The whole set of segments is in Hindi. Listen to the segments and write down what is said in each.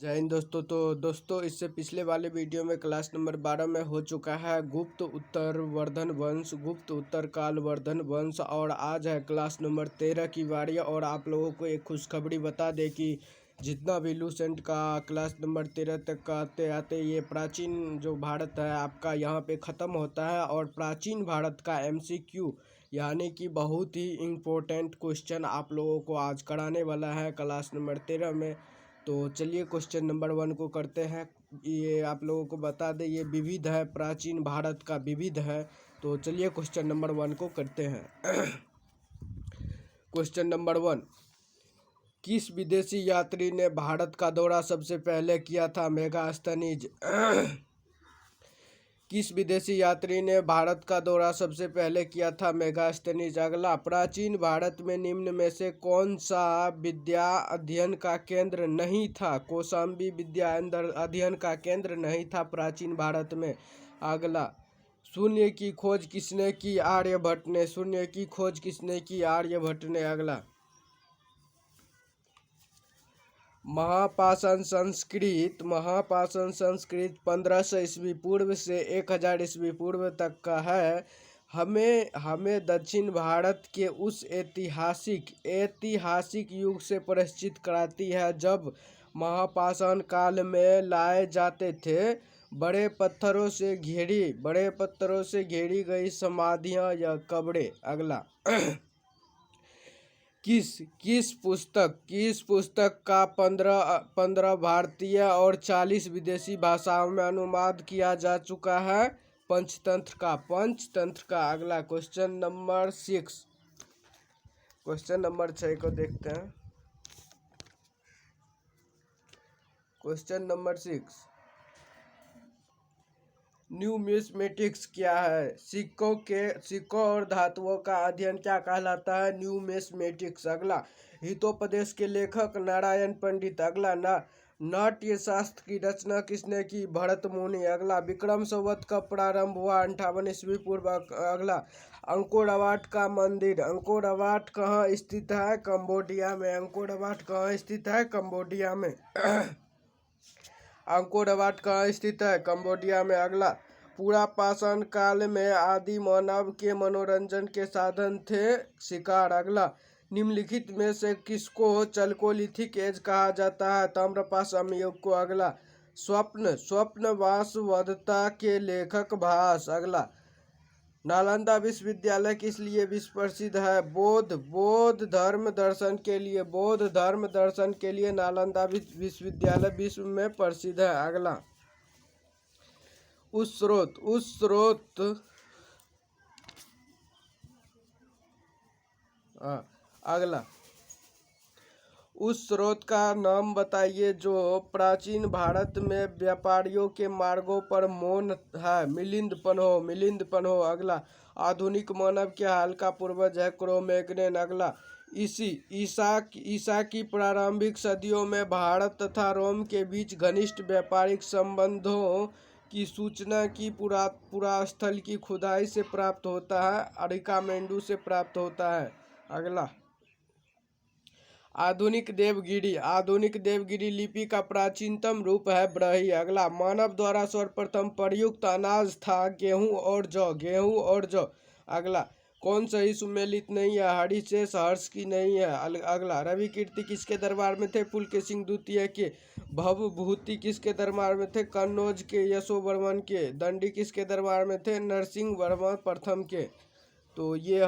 जय हिंद दोस्तों। तो दोस्तों, इससे पिछले वाले वीडियो में क्लास नंबर 12 में हो चुका है गुप्त उत्तर वर्धन वंश, गुप्त उत्तर काल वर्धन वंश, और आज है क्लास नंबर 13 की बारी। और आप लोगों को एक खुशखबरी बता दें कि जितना भी लूसेंट का क्लास नंबर 13 तक का आते आते ये प्राचीन जो भारत है आपका यहाँ पे ख़त्म होता है। और प्राचीन भारत का MCQ यानी कि बहुत ही इम्पोर्टेंट क्वेश्चन आप लोगों को आज कराने वाला है क्लास नंबर 13 में। तो चलिए क्वेश्चन नंबर 1 को करते हैं। ये आप लोगों को बता दें, ये विविध है, प्राचीन भारत का विविध है। तो चलिए क्वेश्चन नंबर 1 को करते हैं। क्वेश्चन नंबर 1, किस विदेशी यात्री ने भारत का दौरा सबसे पहले किया था? मेगास्थनीज। किस विदेशी यात्री ने भारत का दौरा सबसे पहले किया था? मेगास्थनीज। अगला, प्राचीन भारत में निम्न में से कौन सा विद्या अध्ययन का केंद्र नहीं था? कौशाम्बी विद्या अध्ययन का केंद्र नहीं था प्राचीन भारत में। अगला, शून्य की खोज किसने की? आर्यभट्ट ने। शून्य की खोज किसने की? आर्यभट्ट ने। अगला, महापाषाण संस्कृत 1500 ईस्वी पूर्व से 1000 ईस्वी पूर्व तक का है। हमें दक्षिण भारत के उस ऐतिहासिक युग से परिचित कराती है जब महापाषाण काल में लाए जाते थे बड़े पत्थरों से घेरी गई समाधियां या कब्रें। अगला, किस पुस्तक का 15 भारतीय और 40 विदेशी भाषाओं में अनुवाद किया जा चुका है? पंचतंत्र का। अगला, क्वेश्चन नंबर 6 को देखते हैं। क्वेश्चन नंबर 6, न्यूमिस्मेटिक्स क्या है? सिक्कों और धातुओं का अध्ययन क्या कहलाता है? न्यूमिस्मेटिक्स। अगला, हितोपदेश के लेखक नारायण पंडित। अगला, नाट्य शास्त्र की रचना किसने की? भरत मुनि। अगला, विक्रम संवत कब प्रारंभ हुआ? 58 ईस्वी पूर्व। अगला, अंकोर अवाट का मंदिर। अंकोर अवाट कहाँ स्थित है? कंबोडिया में। अंकोर अवाट कहाँ स्थित है? कंबोडिया में। अंकोर अवाट कहाँ स्थित है? कंबोडिया में। अगला, पूरा पाषाण काल में आदि मानव के मनोरंजन के साधन थे शिकार। अगला, निम्नलिखित में से किसको चल्कोलिथिक एज कहा जाता है? ताम्रपाषाण युग को। अगला, स्वप्न वासवदत्ता के लेखक भास। अगला, नालंदा विश्वविद्यालय किस लिए विश्व प्रसिद्ध है? बौद्ध धर्म दर्शन के लिए नालंदा विश्वविद्यालय विश्व में प्रसिद्ध है। अगला, उस स्रोत का नाम बताइए जो प्राचीन भारत में व्यापारियों के मार्गों पर मौन है। मिलिंद पन्हो। अगला, आधुनिक मानव के हाल का पूर्वज है? क्रो-मैग्नन। अगला, ईसा की प्रारंभिक सदियों में भारत तथा रोम के बीच घनिष्ठ व्यापारिक संबंधों की सूचना की पुरास्थल की खुदाई से प्राप्त होता है? अरिकामेंडू से प्राप्त होता है। अगला, आधुनिक देवगिरी लिपि का प्राचीनतम रूप है ब्राह्मी। अगला, मानव द्वारा सर्वप्रथम प्रयुक्त अनाज था गेहूं और जौ। अगला, कौन सही सुमेलित नहीं है? हरिशेष हर्ष की नहीं है। अगला, रवि कीर्ति किसके दरबार में थे? पुलकेशिन द्वितीय के। भवभूति किसके दरबार में थे? कन्नौज के यशोवर्मन के। दंडी किसके दरबार में थे? नरसिंह वर्मा प्रथम के। तो ये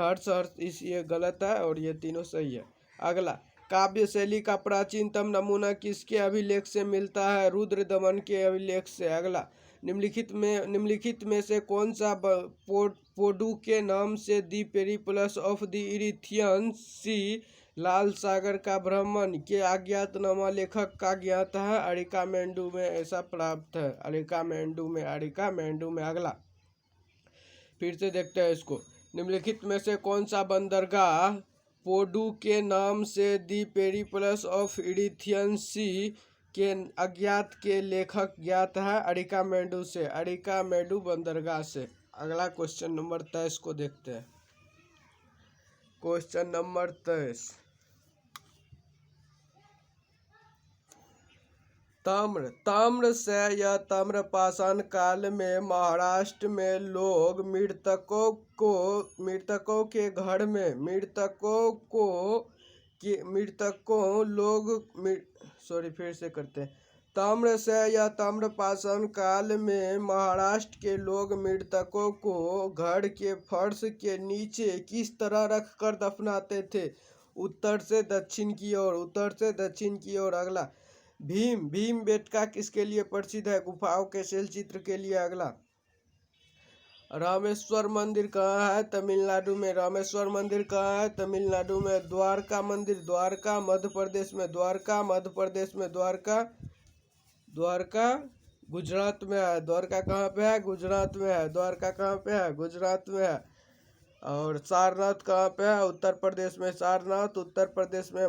ये गलत है और ये तीनों सही है। अगला, काव्य शैली का प्राचीनतम नमूना किसके अभिलेख से मिलता है? रुद्र दमन के अभिलेख से। अगला, निम्नलिखित में से कौन सा पोडू के नाम से दी पेरिप्लस ऑफ द इरिथियन सी, लाल सागर का भ्रमण के अज्ञातनामा लेखक का ज्ञात है? अरिकामेंडू में ऐसा प्राप्त है। अरिकामेंडू में। अगला, फिर से देखते हैं इसको। निम्नलिखित में से कौन सा बंदरगाह पोडू के नाम से दी पेरिप्लस ऑफ इरिथियन सी के अज्ञात के लेखक ज्ञात है? अरिकामेंडू से। अरिकामेंडू बंदरगाह से। अगला, क्वेश्चन नंबर 23 को देखते हैं। क्वेश्चन नंबर 23, ताम्र ताम्र से या ताम्रपाषाण काल में महाराष्ट्र में लोग मृतकों के घर में मृतकों लोग सॉरी फिर से करते हैं। ताम्र से या ताम्रपाषाण काल में महाराष्ट्र के लोग मृतकों को घर के फर्श के नीचे किस तरह रखकर दफनाते थे? उत्तर से दक्षिण की ओर। अगला, भीमबेटका किसके लिए प्रसिद्ध है? गुफाओं के शैल चित्र के लिए। अगला, रामेश्वर मंदिर कहाँ है? तमिलनाडु में। रामेश्वर मंदिर कहाँ है? तमिलनाडु में। द्वारका मंदिर, द्वारका मध्य प्रदेश में। द्वारका गुजरात में है। द्वारका कहाँ पे है? गुजरात में है। द्वारका कहाँ पे है? गुजरात में है। और सारनाथ कहाँ पे है? उत्तर प्रदेश में। सारनाथ उत्तर प्रदेश में।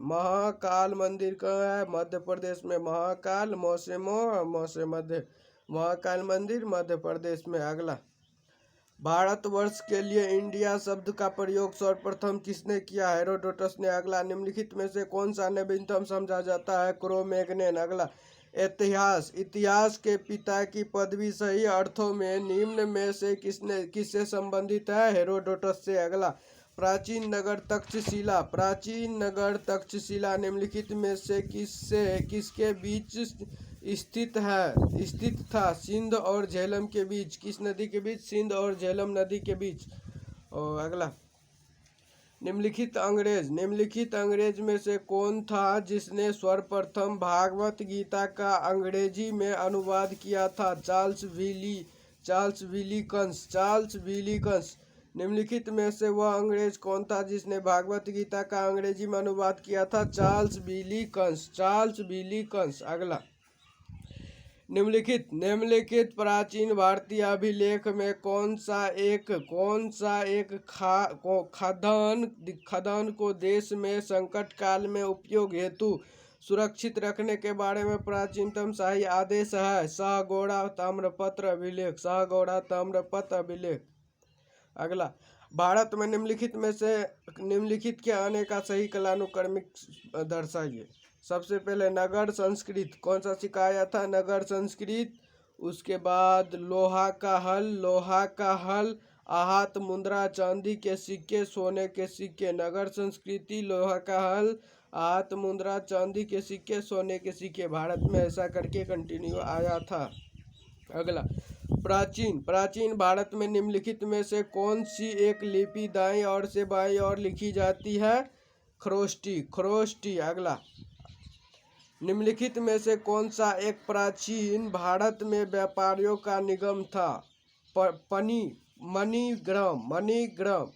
महाकाल मंदिर कहाँ है? मध्य प्रदेश में। महाकाल महाकाल मंदिर मध्य प्रदेश में। अगला, भारतवर्ष के लिए इंडिया शब्द का प्रयोग सर्वप्रथम किसने किया? हेरोडोटस ने। अगला, निम्नलिखित में से कौन सा नवीनतम समझा जाता है? क्रो-मैग्नन। अगला, इतिहास के पिता की पदवी सही अर्थों में निम्न में से किससे संबंधित है? हेरोडोटस से। अगला, प्राचीन नगर तक्षशिला निम्नलिखित में से किसके बीच स्थित था? सिंध और झेलम के बीच। किस नदी के बीच? सिंध और झेलम नदी के बीच। और अगला, निम्नलिखित अंग्रेज में से कौन था जिसने सर्वप्रथम भागवत गीता का अंग्रेजी में अनुवाद किया था? चार्ल्स विलिकंस। निम्नलिखित में से वह अंग्रेज कौन था जिसने भागवत गीता का अंग्रेजी में अनुवाद किया था? चार्ल्स विलिकंस। अगला, निम्नलिखित प्राचीन भारतीय अभिलेख में कौन सा एक खदान को देश में संकट काल में उपयोग हेतु सुरक्षित रखने के बारे में प्राचीनतम शाही आदेश है? शाहगौड़ा ताम्रपत्र अभिलेख। अगला, भारत में निम्नलिखित के आने का सही कालानुक्रमिक दर्शाइए। सबसे पहले नगर संस्कृत, कौन सा सिखाया था? नगर संस्कृत। उसके बाद लोहा का हल, आहत मुद्रा, चांदी के सिक्के, सोने के सिक्के। नगर संस्कृति, लोहा का हल, आहत मुद्रा, चांदी के सिक्के, सोने के सिक्के। भारत में ऐसा करके कंटिन्यू आया था। अगला, प्राचीन भारत में निम्नलिखित में से कौन सी एक लिपि दाईं ओर से बाईं ओर लिखी जाती है? खरोष्टी। अगला, निम्नलिखित में से कौन सा एक प्राचीन भारत में व्यापारियों का निगम था? मणिग्राम।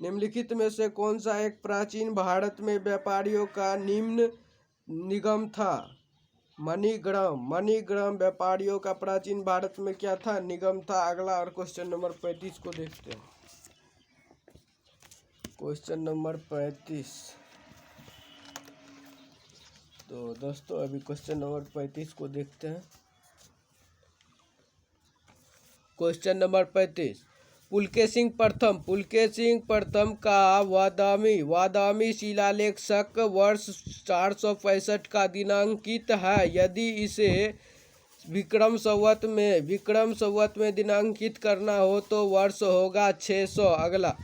निम्नलिखित में से कौन सा एक प्राचीन भारत में व्यापारियों का निगम था? मणिग्राम व्यापारियों का प्राचीन भारत में क्या था? निगम था। अगला, और क्वेश्चन नंबर 35 को देखते हैं। Question number 35। तो दोस्तों अभी क्वेश्चन नंबर 35 को देखते हैं। क्वेश्चन नंबर 35, पुलकेशिन प्रथम का वादामी शिलालेख शक वर्ष 465 का दिनांकित है। यदि इसे विक्रम संवत में दिनांकित करना हो तो वर्ष होगा 600। अगला,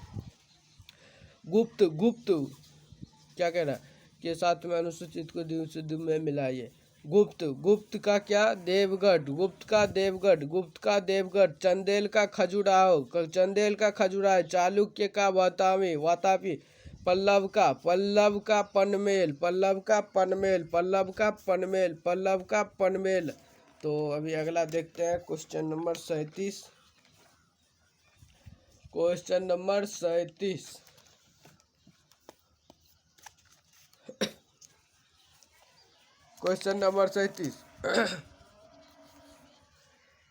गुप्त क्या कह रहा है के साथ में अनुसूचित को द्विसूत्र में मिलाइए। गुप्त का क्या? देवगढ़। गुप्त का देवगढ़। चंदेल का खजुराहो। चालुक्य का वातापी। पल्लव का पनमेल। तो अभी अगला देखते हैं question number 37। Question number 37।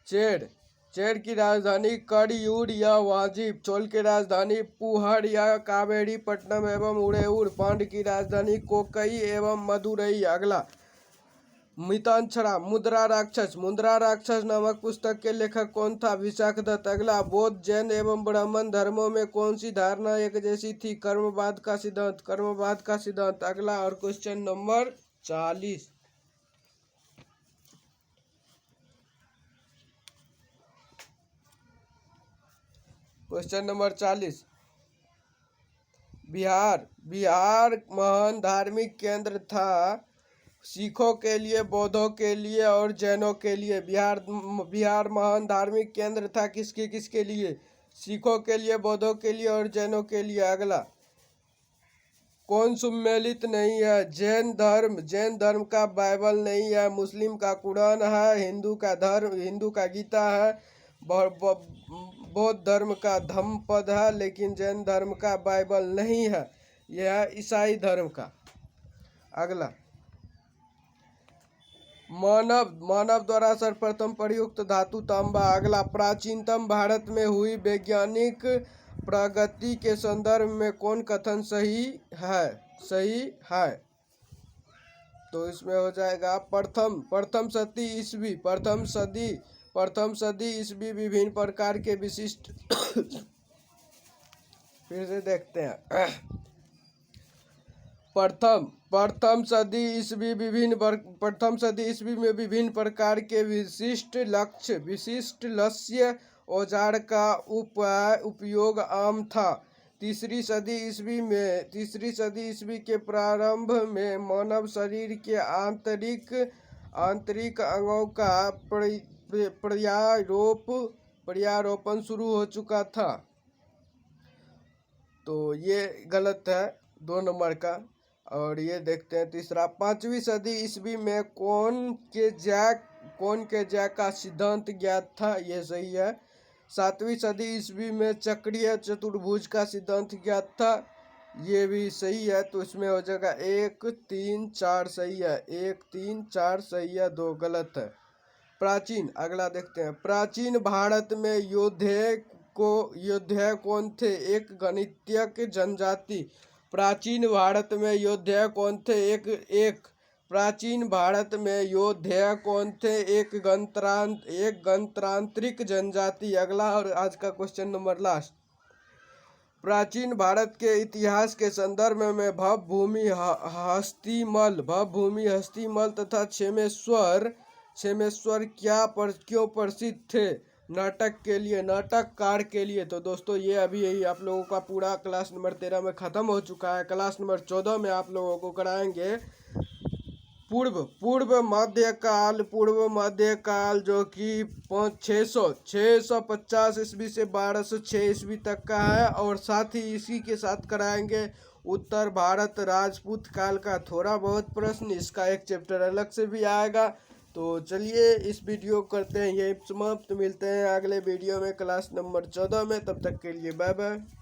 Chera की राजधानी कड़ियूर या वाजिब। चोल की राजधानी पुहर या कावेरी पट्टनम एवं उड़ेऊर। पांड्य की राजधानी कोकई एवं मदुरई। अगला, मिताक्षरा मुद्रा राक्षस नामक पुस्तक के लेखक कौन था? विशाखदत्त। अगला, बौद्ध, जैन एवं ब्राह्मण धर्मों में कौन सी धारणा एक जैसी थी? कर्मवाद का सिद्धांत। अगला, और question number 40। Question number 40, Bihar महान धार्मिक केंद्र था सिखों के लिए, बौद्धों के लिए और जैनों के लिए। बिहार महान धार्मिक केंद्र था किसके किसके लिए? सिखों के लिए, बौद्धों के लिए और जैनों के लिए। अगला, कौन सम्मिलित नहीं है? जैन धर्म का बाइबल नहीं है, मुस्लिम का कुरान है, हिंदू का गीता है, बौद्ध धर्म का धम्मपद है, लेकिन जैन धर्म का बाइबल नहीं है। यह है ईसाई धर्म का। अगला, मानव द्वारा सर्वप्रथम प्रयुक्त धातु तांबा। अगला, प्राचीनतम भारत में हुई वैज्ञानिक प्रगति के संदर्भ में कौन कथन सही है? तो इसमें हो जाएगा प्रथम सदी ईस्वी विभिन्न प्रकार के विशिष्ट फिर से देखते हैं। प्रथम सदी ईस्वी में विभिन्न प्रकार के विशिष्ट लक्ष्य औजार का उपयोग आम था। तीसरी सदी ईस्वी के प्रारंभ में मानव शरीर के आंतरिक अंगों का प्रत्यारोपण शुरू हो चुका था। तो ये गलत है 2 नंबर का। और ये देखते हैं तीसरा, 5वीं सदी ईस्वी में कौन के जैक का सिद्धांत ज्ञात था? ये सही है। 7वीं सदी ईस्वी में चक्रीय चतुर्भुज का सिद्धांत ज्ञात था। ये भी सही है। तो इसमें हो जाएगा 1 3 4 सही है, 1 3 4 सही है, 2 गलत है। अगला देखते हैं, प्राचीन भारत में योद्धा कौन थे? एक गणितज्ञ जनजाति। प्राचीन भारत में योद्धा कौन थे? एक गणतांत्रिक जनजाति। अगला और आज का क्वेश्चन नंबर लास्ट, प्राचीन भारत के इतिहास के संदर्भ में भवभूमि हस्तिमल तथा क्षेमेश्वर क्यों प्रसिद्ध थे? नाटककार के लिए। तो दोस्तों ये अभी आप लोगों का पूरा क्लास नंबर 13 में ख़त्म हो चुका है। क्लास नंबर 14 में आप लोगों को कराएंगे पूर्व मध्यकाल जो कि 650 ईस्वी से 1206 ईस्वी तक का है। और साथ ही इसी के साथ कराएंगे उत्तर भारत राजपूत काल का थोड़ा बहुत प्रश्न। इसका एक चैप्टर अलग से भी आएगा। तो चलिए इस वीडियो करते हैं यही समाप्त। मिलते हैं अगले वीडियो में क्लास नंबर 14 में। तब तक के लिए बाय बाय।